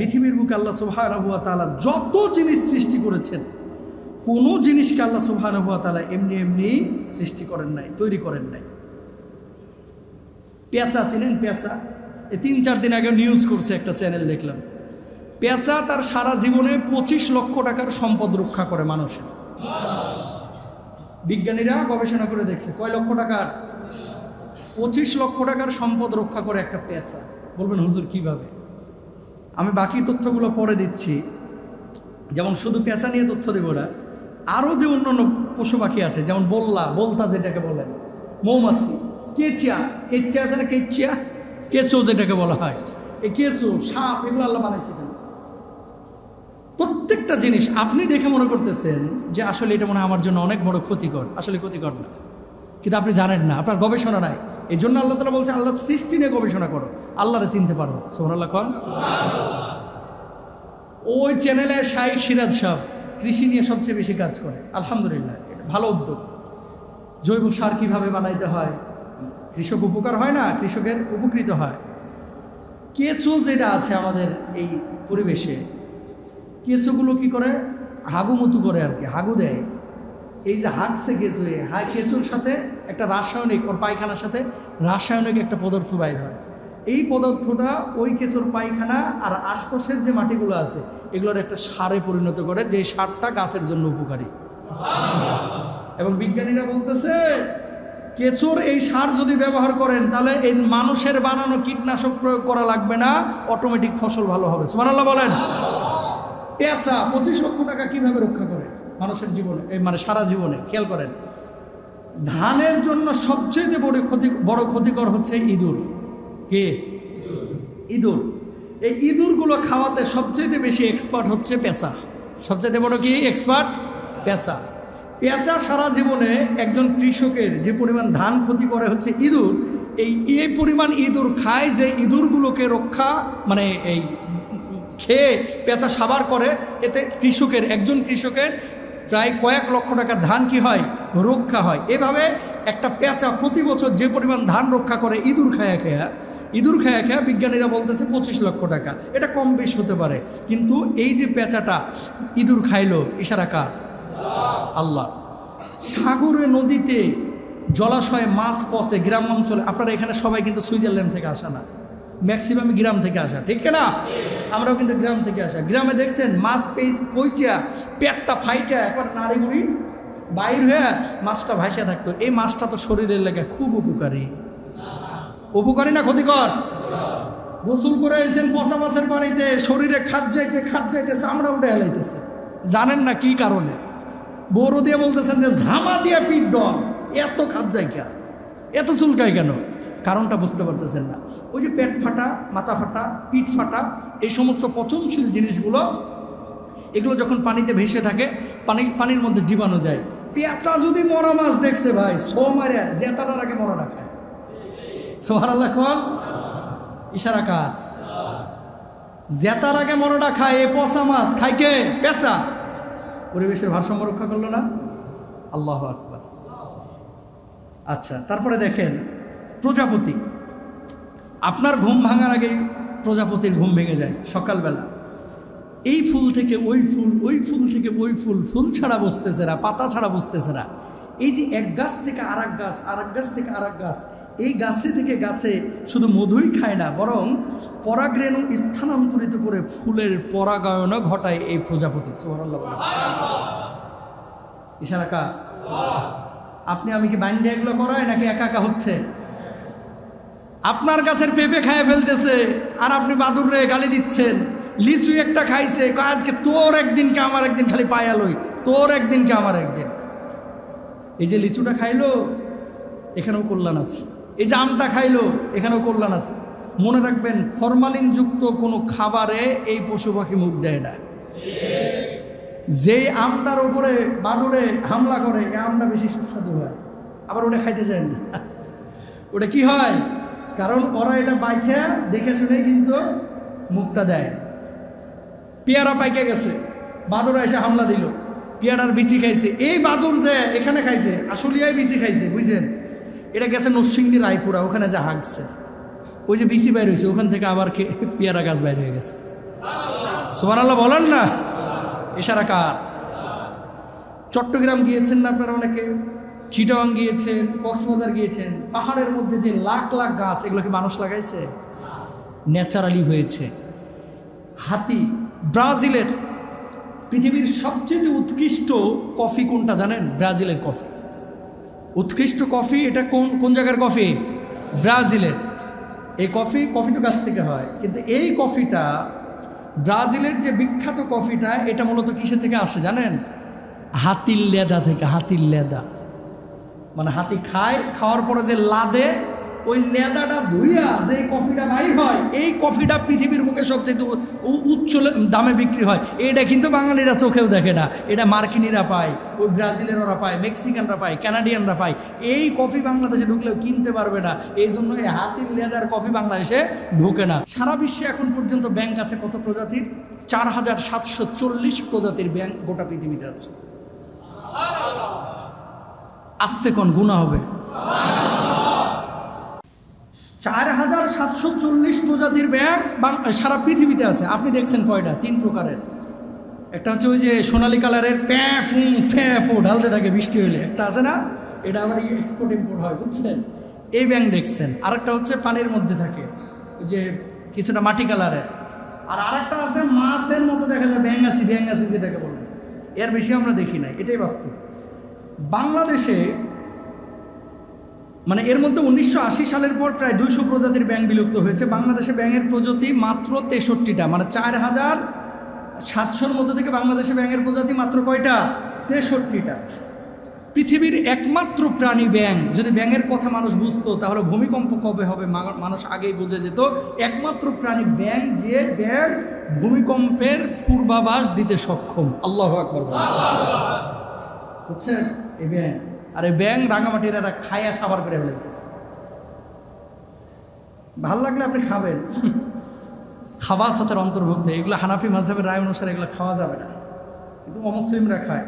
পৃথিবীর বুকে আল্লাহ সুবহানাহু ওয়া তাআলা যত জিনিস সৃষ্টি করেছেন, কোনো জিনিসকে আল্লাহ সুবহানাহু ওয়া তাআলা এমনি এমনি সৃষ্টি করেন নাই, তৈরি করেন নাই। পেঁচা চিনেন? পেঁচা এই 3-4 দিন আগে নিউজ করছে একটা চ্যানেল, দেখলাম। পেঁচা তার সারা জীবনে 25 লক্ষ টাকার সম্পদ রক্ষা করে মানুষের। বিজ্ঞানীরা গবেষণা করে দেখছে কয় লক্ষ টাকার? 25 লক্ষ টাকার সম্পদ রক্ষা করে একটা পেঁচা। বলবেন হুজুর কিভাবে? আমি বাকি তথ্যগুলো পরে দিচ্ছি, যেমন শুধু পেঁচা নিয়ে তথ্য দেব না, আরও যে অন্যান্য পশু পাখি আছে, যেমন বলতা যেটাকে বলেন, মৌমাছি, কেঁচা আছে না, কেঁচো যেটাকে বলা হয়, এই কেঁচো, সাপ, এগুলো আল্লাহ বানাইছে কেন? প্রত্যেকটা জিনিস আপনি দেখে মনে করতেছেন যে আসলে এটা মনে হয় আমার জন্য অনেক বড় ক্ষতিকর, আসলে ক্ষতিকর না, কিন্তু আপনি জানেন না, আপনার গবেষণা নাই। এই জন্য আল্লাহ তাআলা বলছে আল্লাহ সৃষ্টি নিয়ে গবেষণা করো, আল্লাহরে চিনতে পারো। সুবহানাল্লাহ কোন? ওই চ্যানেলে শাইখ সিরাজ সাহেব কৃষি নিয়ে সবচেয়ে বেশি কাজ করে, আলহামদুলিল্লাহ, এটা ভালো উদ্যোগ। জৈব সার কীভাবে বানাইতে হয়, কৃষক উপকার হয় না, কৃষকের উপকৃত হয়। কেঁচো যেটা আছে আমাদের এই পরিবেশে, কেঁচোগুলো কি করে? হাগুমুতু করে আর কি, হাগু দেয়। এই যে হাগছে কেঁচো, কেঁচোর সাথে একটা রাসায়নিক, ওর পায়খানার সাথে রাসায়নিক একটা পদার্থ বাইর হয়। এই পদার্থটা ওই কেঁচোর পায়খানা আর আশপাশের যে মাটিগুলো আছে এগুলোর একটা সারে পরিণত করে, যে সারটা গাছের জন্য উপকারী। এবং বিজ্ঞানীরা বলতেছে কেঁচোর এই সার যদি ব্যবহার করেন তাহলে এই মানুষের বানানো কীটনাশক প্রয়োগ করা লাগবে না, অটোমেটিক ফসল ভালো হবে। সুবহানাল্লাহ বলেন। পেঁচা 25 লক্ষ টাকা কিভাবে রক্ষা করে মানুষের জীবনে, মানে সারা জীবনে। খেয়াল করেন, ধানের জন্য সবচেয়ে বড় ক্ষতিকর হচ্ছে ইঁদুর। কে? ইঁদুর। এই ইঁদুরগুলো খাওয়াতে সবচেয়ে বেশি এক্সপার্ট হচ্ছে পেঁচা। সবচেয়ে বড় কি এক্সপার্ট? পেঁচা। পেঁচা সারা জীবনে একজন কৃষকের যে পরিমাণ ধান ক্ষতি করে হচ্ছে ইঁদুর, এই পরিমাণ ইঁদুর খায় যে ইঁদুরগুলোকে রক্ষা, মানে এই খেয়ে পেঁচা সাবার করে, এতে একজন কৃষকের প্রায় কয়েক লক্ষ টাকার ধান কি হয়? রক্ষা হয়। এভাবে একটা পেঁচা প্রতি বছর যে পরিমাণ ধান রক্ষা করে ইঁদুর খায়া বিজ্ঞানীরা বলতেছে 25 লক্ষ টাকা। এটা কম বেশ হতে পারে, কিন্তু এই যে পেঁচাটা ইঁদুর খাইলো, ইশারা কার? আল্লাহ। সাগরে, নদীতে, জলাশয়ে মাছ পচে, গ্রাম অঞ্চলে, আপনারা এখানে সবাই কিন্তু সুইজারল্যান্ড থেকে আসা না, ম্যাক্সিমামই গ্রাম থেকে আসা, ঠিক না? আমরাও কিন্তু গ্রাম থেকে আসা। গ্রামে দেখছেন মাছ পইচা পেটটা ফাইটা একবার নাড়ি মুড়ি বাইর হয়ে মাছটা ভাসিয়া থাকতো। এই মাছটা তো শরীরের লেগে খুব উপকারী। উপকারী না ক্ষতিকর? গোসল করে এসেছেন পচা মাছের পানিতে, শরীরে খাদ যাইতে চামড়া উঠে হেলাইতেছে, জানেন না কি কারণে? বড় দিয়ে বলতেছেন যে ঝামা দিয়ে পিঠ ডল, এত খাদ যায় কেন, এত চুলকায় কেন? কারণটা বুঝতে পারতেছেন না। ওই যে পেট ফাটা, মাথা ফাটা, পিঠ ফাটা, এই সমস্ত পচনশীল জিনিসগুলো, এগুলো যখন পানিতে ভেসে থাকে, পানির মধ্যে জীবাণু যায়। পেঁচা যদি মরা মাছ দেখছে ভাই, মারে জেতাটার আগে মরাটা খায়। সুবহানাল্লাহ কোন? ইশারা কার? জেতার আগে মরাটা খায়। এ পচা মাছ খায় কে? পেঁচা। পরিবেশের ভারসাম্য রক্ষা করলো না? আল্লাহু আকবার। আচ্ছা, তারপরে দেখেন প্রজাপতি। আপনার ঘুম ভাঙার আগে প্রজাপতির ঘুম ভেঙে যায় সকালবেলা। এই ফুল থেকে ওই ফুল, ওই ফুল থেকে ওই ফুল, ফুল ছাড়া বসতেছে না, পাতা ছাড়া বসতেছে না। এই যে এক গাছ থেকে আরেক গাছ, আরেক গাছ থেকে আরেক গাছ, এই গাছে থেকে গাছে শুধু মধুই খায় না, বরং পরাগরেণু স্থানান্তরিত করে ফুলের পরাগায়নও ঘটায় এই প্রজাপতি। সুবহানাল্লাহ। ইশারা কার? আপনি আমি কি বাইন্দে এগুলো করায় নাকি একা একা হচ্ছে? আপনার গাছের পেঁপে খায় ফেলতেছে আর আপনি বাদুর রে গালি দিচ্ছেন। লিচু একটা খাইছে, আজকে তোর একদিন কে আমার একদিন, খালি পায়ালই তোর একদিন কে আমার একদিন। এই যে লিচুটা খাইলো, এখানেও কল্যাণ আছে। এই যে আমটা খাইলো, এখানেও কল্যাণ আছে। মনে রাখবেন, ফরমালিনযুক্ত কোনো খাবারে এই পশু পাখি মুখ দেয় না। যেই আমটার উপরে বাদুড়ে হামলা করে, এই আমটা বেশি সুস্বাদু হয়, আবার ওটা খাইতে চায় না। ওটা কি হয়? কারণ ওরা এটা পাইছে দেখে শুনে কিন্তু মুখটা দেয়। পেয়ারা পাইকে গেছে, বাদুড়া এসে হামলা দিল, পেয়ারার বিচি খাইছে। এই বাদুর যে এখানে খাইছে, আসলিয়াই বিচি খাইছে, বুঝছেন? এটা গেছে নরসিংদী রায়পুরা, ওখানে যে হাঁকছে, ওই যে বিচি বাইর হয়েছে, ওখান থেকে আবার পেয়ারা গাছ বাইর হয়ে গেছে। সুবহানাল্লাহ বলেন না। ইশারা কার? চট্টগ্রাম গিয়েছেন না আপনারা অনেকে, চিটাগাং গিয়েছেন, কক্সবাজার গিয়েছেন, পাহাড়ের মধ্যে যে লাখ লাখ গাছ, এগুলো কি মানুষ লাগাইছে? ন্যাচারালি হয়েছে। হাতি, ব্রাজিলের পৃথিবীর সবচেয়ে উৎকৃষ্ট কফি কোনটা জানেন? ব্রাজিলের কফি। উৎকৃষ্ট কফি এটা কোন জায়গার কফি? ব্রাজিলের। এই কফি তো গাছ থেকে হয়, কিন্তু এই কফিটা, ব্রাজিলের যে বিখ্যাত কফিটা, এটা মূলত কিসের থেকে আসে জানেন? হাতির লেদা থেকে। হাতির লেদা মানে হাতি খাওয়ার পরে যে লাদে, ওই লেদাটা ধুইয়া যে কফিটা বাইর হয়, এই কফিটা পৃথিবীর মুখে সবচেয়ে উচ্চ দামে বিক্রি হয়। এটা কিন্তু বাঙালিরা চোখেও দেখে না, এটা মার্কিনিরা পায়, ওই ব্রাজিলের ওরা পায়, মেক্সিকানরা পায়, কানাডিয়ানরা পায়। এই কফি বাংলাদেশে ঢুকলেও কিনতে পারবে না, এই জন্য এই হাতির লেদার কফি বাংলাদেশে ঢুকে না। সারা বিশ্বে এখন পর্যন্ত ব্যাংক আছে কত প্রজাতির? 4740 প্রজাতির ব্যাংক গোটা পৃথিবীতে আছে। আস্তে কোন গুনাহ হবে। 4740 প্রজাতির ব্যাঙ সারা পৃথিবীতে আছে। আপনি দেখছেন কয়টা? 3 প্রকারের। একটা হচ্ছে ওই যে সোনালী কালারের প্যাপো ঢালতে থাকে বৃষ্টি হলে, একটা আছে না, এটা আবার এক্সপোর্ট ইম্পোর্ট হয়, বুঝছেন? এই ব্যাঙ দেখছেন। আরেকটা হচ্ছে পানির মধ্যে থাকে, ওই যে কিছুটা মাটি কালারের। আর আরেকটা আছে মাছের মতো দেখা যায়, ব্যাঙ আছে যেটাকে বলে। এর বেশি আমরা দেখি নাই, এটাই বাস্তব। বাংলাদেশে মানে এর মধ্যে 1980 সালের পর প্রায় 200 প্রজাতির ব্যাঙ বিলুপ্ত হয়েছে। বাংলাদেশে ব্যাঙের প্রজাতি মাত্র 63টা, মানে 4700-র মধ্যে থেকে বাংলাদেশে ব্যাঙের প্রজাতি মাত্র কয়টা? 63টা। পৃথিবীর একমাত্র প্রাণী ব্যাঙ। যদি ব্যাঙের কথা মানুষ বুঝতো তাহলে ভূমিকম্প কবে হবে মানুষ আগেই বুঝে যেত। একমাত্র প্রাণী ব্যাঙ, যে ব্যাঙ ভূমিকম্পের পূর্বাভাস দিতে সক্ষম। আল্লাহু আকবার বুঝছেন? এই ব্যাঙ, আর এই ব্যাঙ রাঙামাটির এরা খাইয়া সাবার করে ফেলতেছে। ভাল লাগলে আপনি খাবেন, খাবার সাথে অন্তর্ভুক্ত। এগুলো হানাফি মাযহাবের রায় অনুসারে এগুলো খাওয়া যাবে না, কিন্তু অমুসলিমরা খায়।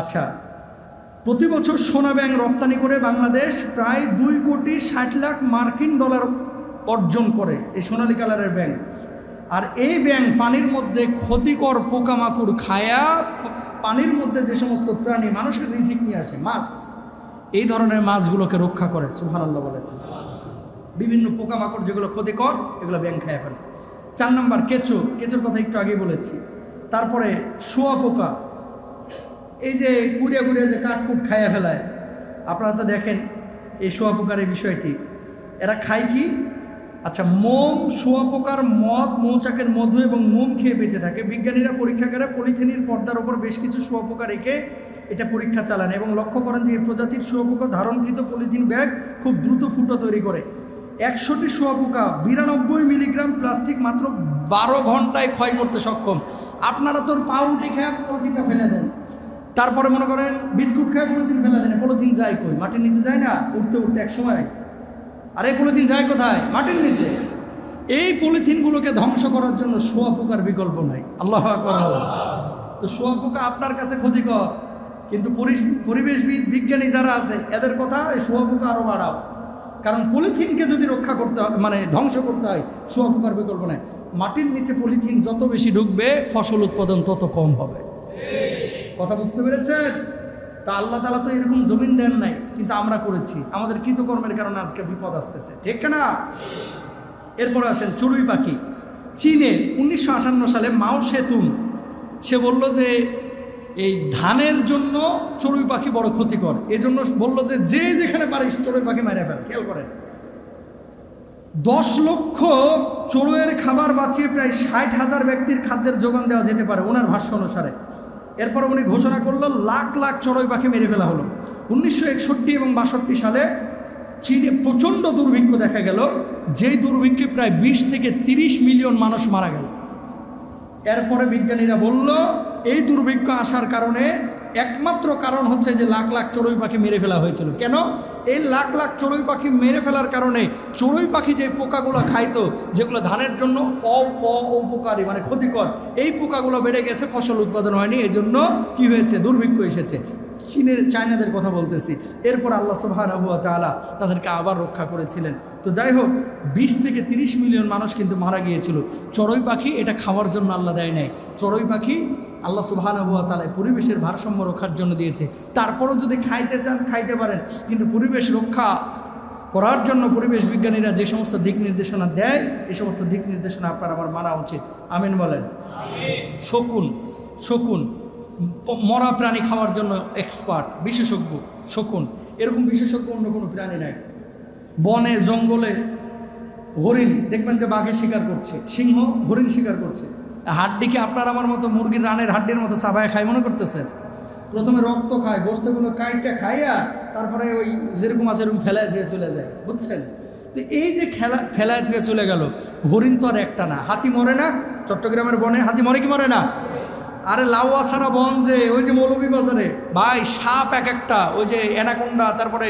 আচ্ছা, প্রতি বছর সোনা ব্যাঙ রপ্তানি করে বাংলাদেশ প্রায় 2,60,00,000 মার্কিন ডলার অর্জন করে, এই সোনালী কালারের ব্যাঙ। আর এই ব্যাঙ পানির মধ্যে ক্ষতিকর পোকামাকড় খায়া, পানির মধ্যে যে সমস্ত প্রাণী মানুষের রিজিক নিয়ে আসে, মাছ, এই ধরনের মাছগুলোকে রক্ষা করে। সুবহানাল্লাহ বলে। বিভিন্ন পোকামাকড় যেগুলো ক্ষতিকর, এগুলো ব্যাঙ খায় ফেলে। 4 নম্বর কেঁচোর কথা একটু আগেই বলেছি। তারপরে শুঁয়াপোকা, এই যে কুড়িয়া যে কাঠকুট খাইয়া ফেলায়, আপনারা তো দেখেন এই শুঁয়াপোকার এই বিষয়টি। এরা খায় কি? আচ্ছা, মোম, শুঁয়াপোকার মদ, মৌচাকের মধু এবং মোম খেয়ে বেঁচে থাকে। বিজ্ঞানীরা পরীক্ষাগারে পলিথিনের পর্দার ওপর বেশ কিছু শুঁয়াপোকা রেখে এটা পরীক্ষা চালান এবং লক্ষ্য করেন যে এই প্রজাতির শুঁয়াপোকা ধারণকৃত পলিথিন ব্যাগ খুব দ্রুত ফুটো তৈরি করে। 100টি শুঁয়াপোকা 92 মিলিগ্রাম প্লাস্টিক মাত্র 12 ঘন্টায় ক্ষয় করতে সক্ষম। আপনারা তোর পাউরুটি খেয়ে পলিথিনটা ফেলে দেন, তারপরে মনে করেন বিস্কুট খেয়ে পলিথিন ফেলে দেন, পলিথিন যায় কই? মাটির নিচে যায় না? উঠতে এক সময়। আর এই পলিথিন যায় কোথায়? মাটির নিচে। এই পলিথিনগুলোকে ধ্বংস করার জন্য শুঁয়াপোকার বিকল্প নাই। আল্লাহু আকবার। তো শুঁয়াপোকা আপনার কাছে ক্ষতিকর, কিন্তু পরিবেশবিদ, বিজ্ঞানী যারা আছে, এদের কথা এই শুঁয়াপোকা আরও বাড়াও। কারণ পলিথিনকে যদি রক্ষা করতে হয়, মানে ধ্বংস করতে হয়, শুঁয়াপোকার বিকল্প নাই। মাটির নিচে পলিথিন যত বেশি ঢুকবে, ফসল উৎপাদন তত কম হবে। কথা বুঝতে পেরেছেন? তা আল্লাহ তাআলা তো এরকম জমিন দেন নাই, কিন্তু আমরা করেছি। আমাদের কৃতকর্মের কারণে আজকে বিপদ আসতেছে, ঠিক না? এরপরে আসেন চড়ুই পাখি। চীনে 1958 সালে মাও সেতুং সে বলল যে এই ধানের জন্য চড়ুই পাখি বড় ক্ষতিকর, এই জন্য বললো যে যেখানে পারিস চড়ুই পাখি মেরে ফেল। খেয়াল করেন, 10 লক্ষ চড়ুইয়ের খাবার বাঁচিয়ে প্রায় 60,000 ব্যক্তির খাদ্যের যোগান দেওয়া যেতে পারে ওনার ভাষ্য অনুসারে। এরপর উনি ঘোষণা করলো লাখ লাখ চড়ুই পাখি মেরে ফেলা হলো। 1961 এবং 62 সালে চীনে প্রচণ্ড দুর্ভিক্ষ দেখা গেল, যেই দুর্ভিক্ষে প্রায় 20 থেকে 30 মিলিয়ন মানুষ মারা গেল। এরপরে বিজ্ঞানীরা বলল এই দুর্ভিক্ষ আসার কারণে একমাত্র কারণ হচ্ছে যে লাখ লাখ চড়ুই পাখি মেরে ফেলা হয়েছিল। কেন? এই লাখ লাখ চড়ুই পাখি মেরে ফেলার কারণে চড়ুই পাখি যে পোকাগুলো খাইতো, যেগুলো ধানের জন্য অপকারী, মানে ক্ষতিকর, এই পোকাগুলো বেড়ে গেছে, ফসল উৎপাদন হয়নি, এই জন্য কি হয়েছে? দুর্ভিক্ষ এসেছে। চায়নাদের কথা বলতেছি। এরপর আল্লাহ সুবহানাহু ওয়া তাআলা তাদেরকে আবার রক্ষা করেছিলেন। তো যাই হোক 20 থেকে 30 মিলিয়ন মানুষ কিন্তু মারা গিয়েছিল। চড়ুই পাখি এটা খাওয়ার জন্য আল্লাহ দেয় নাই, চড়ুই পাখি আল্লাহ সুবহানাহু ওয়া তাআলা পরিবেশের ভারসাম্য রক্ষার জন্য দিয়েছে। তারপরও যদি খাইতে চান খাইতে পারেন, কিন্তু পরিবেশ রক্ষা করার জন্য পরিবেশ বিজ্ঞানীরা যে সমস্ত দিক নির্দেশনা দেয় এই সমস্ত দিক নির্দেশনা আপনার আমার মানা উচিত। আমিন বলেন। শকুন মরা প্রাণী খাওয়ার জন্য এক্সপার্ট, বিশেষজ্ঞ শকুন। এরকম বিশেষজ্ঞ অন্য কোনো প্রাণী নাই। বনে জঙ্গলে হরিণ দেখবেন যে বাঘে শিকার করছে, সিংহ হরিণ শিকার করছে। হাড্ডিকে আপনার আমার মতো মুরগির রানের হাড্ডির মতো চাবায় খায় মনে করতেছেন? প্রথমে রক্ত খায়, গোস্তগুলো কাইটটা খাইয়া তারপরে ওই যেরকম আছে এরকম ফেলায় দিয়ে চলে যায়, বুঝছেন? তো এই যে ফেলায় থেকে চলে গেল, হরিণ তো আর একটা না। হাতি মরে না? চট্টগ্রামের বনে হাতি মরে কি মরে না? আরে লাউয়া ছাড়া বন যে ওই যে মৌলভীবাজারে ভাই সাপ এক একটা, ওই যে অ্যানাকোন্ডা, তারপরে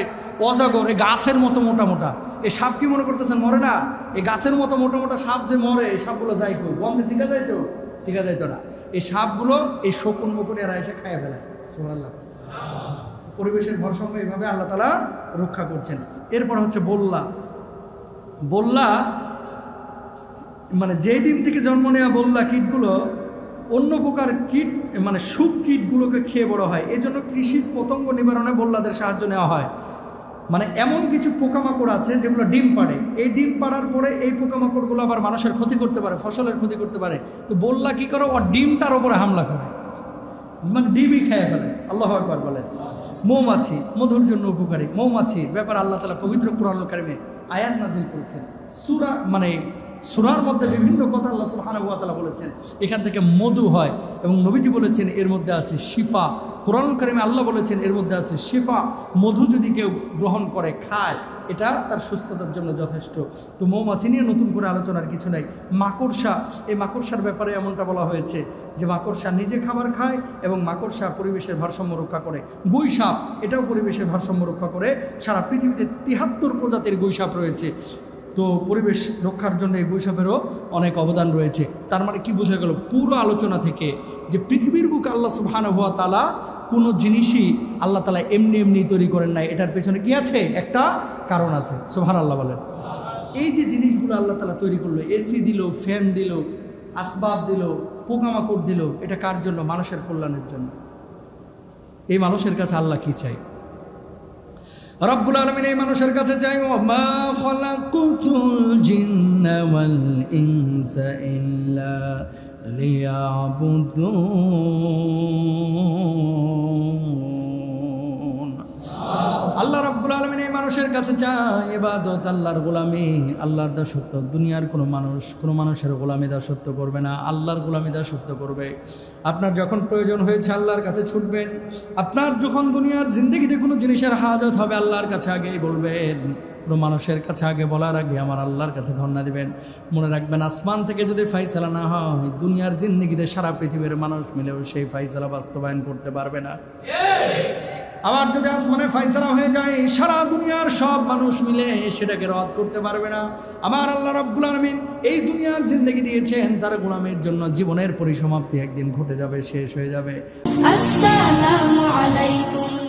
অজগর, এই গাছের মতো মোটা মোটা এই সাপ কি মনে করতেছেন মরে না? এই গাছের মতো মোটা মোটা সাপ যে মরে, এই সাপগুলো যাই কই বন্ধে টিকা যাইতো? টিকা যাইতো না। এই সাপগুলো এই শকুন মকুন এরা এসে খাইয়ে ফেলে। সুবহানাল্লাহ। পরিবেশের ভারসাম্য এইভাবে আল্লাহ তাআলা রক্ষা করছেন। এরপর হচ্ছে বল্লা মানে যেই দিন থেকে জন্ম নেওয়া বল্লা কীটগুলো অন্য প্রকার কীট মানে সুখ কীটগুলোকে খেয়ে বড় হয়। এই জন্য কৃষি পতঙ্গ নিবারণে বল্লাদের সাহায্য নেওয়া হয়। মানে এমন কিছু পোকামাকড় আছে যেগুলো ডিম পাড়ে, এই ডিম পাড়ার পরে এই পোকামাকড়গুলো আবার মানুষের ক্ষতি করতে পারে, ফসলের ক্ষতি করতে পারে। তো বল্লা কী করে? ও ডিমটার ওপরে হামলা করে, মানে ডিমই খেয়ে ফেলে। আল্লাহু আকবার বলে। মৌমাছি মধুর জন্য উপকারী। মৌমাছির ব্যাপারে আল্লাহ তাআলা পবিত্র কুরআনুল কারীমে আয়াত নাযিল করেছেন। সূরার মধ্যে বিভিন্ন কথা আল্লাহ সুবহানাহু ওয়া তাআলা বলেছেন। এখান থেকে মধু হয় এবং নবীজি বলেছেন এর মধ্যে আছে শিফা। কুরআনুল কারীমে আল্লাহ বলেছেন এর মধ্যে আছে শিফা। মধু যদি কেউ গ্রহণ করে খায় এটা তার সুস্থতার জন্য যথেষ্ট। তো মৌমাছি নিয়ে নতুন করে আলোচনার কিছু নাই। মাকড়সা, এই মাকড়সার ব্যাপারে এমনটা বলা হয়েছে যে মাকড়সা নিজে খাবার খায় এবং মাকড়সা পরিবেশের ভারসাম্য রক্ষা করে। গুইসাপ এটাও পরিবেশের ভারসাম্য রক্ষা করে। সারা পৃথিবীতে ৭৩ প্রজাতির গুইসাপ রয়েছে। তো পরিবেশ রক্ষার জন্য এই গুইসাপেরও অনেক অবদান রয়েছে। তার মানে কি বোঝা গেল পুরো আলোচনা থেকে যে পৃথিবীর বুকে আল্লাহ সুবহানাহু ওয়া তাআলা কোনো জিনিসই আল্লাহ তাআলা এমনি এমনি তৈরি করেন নাই, এটার পেছনে কি আছে? একটা কারণ আছে। সুবহানাল্লাহ বলেন। এই যে জিনিসগুলো আল্লাহ তাআলা তৈরি করলো, এসি দিল, ফ্যান দিল, আসবাব দিল, পোকামাকড় দিল, এটা কার জন্য? মানুষের কল্যাণের জন্য। এই মানুষের কাছে আল্লাহ কি চাই? রব্বুল আলামিন এই মানুষের কাছে চাই মা খালাকুতুল জিন্না ওয়াল ইনসা ইল্লা লিয়াবুদুন। আল্লাহ রব্বুল আলামিন এই মানুষের কাছে চায় ইবাদত, আল্লাহর গোলামি, আল্লাহর দাসত্ব। দুনিয়ার কোনো মানুষের গোলামি দাসত্ব করবে না, আল্লাহর গোলামি দাসত্ব করবে। আপনার যখন প্রয়োজন হয়েছে আল্লাহর কাছে ছুটবেন। আপনার যখন দুনিয়ার জিন্দেগিতে কোনো জিনিসের হাজত হবে আল্লাহর কাছে আগেই বলবেন। কোনো মানুষের কাছে আগে বলার আগে আমার আল্লাহর কাছে ধন্যবাদ দিবেন। মনে রাখবেন আসমান থেকে যদি ফাইসালা না হয় দুনিয়ার জিন্দেগিতে সারা পৃথিবীর মানুষ মিলেও সেই ফাইসালা বাস্তবায়ন করতে পারবে না। আবার যদি আসমানে ফাইসালা হয়ে যায় সারা দুনিয়ার সব মানুষ মিলে সেটাকে রদ করতে পারবে না। আমার আল্লাহ রাব্বুল আলামিন এই দুনিয়ার জিন্দেগি দিয়েছেন তার গোলামের জন্য। জীবনের পরিসমাপ্তি একদিন ঘটে যাবে, শেষ হয়ে যাবে। আসসালামু আলাইকুম।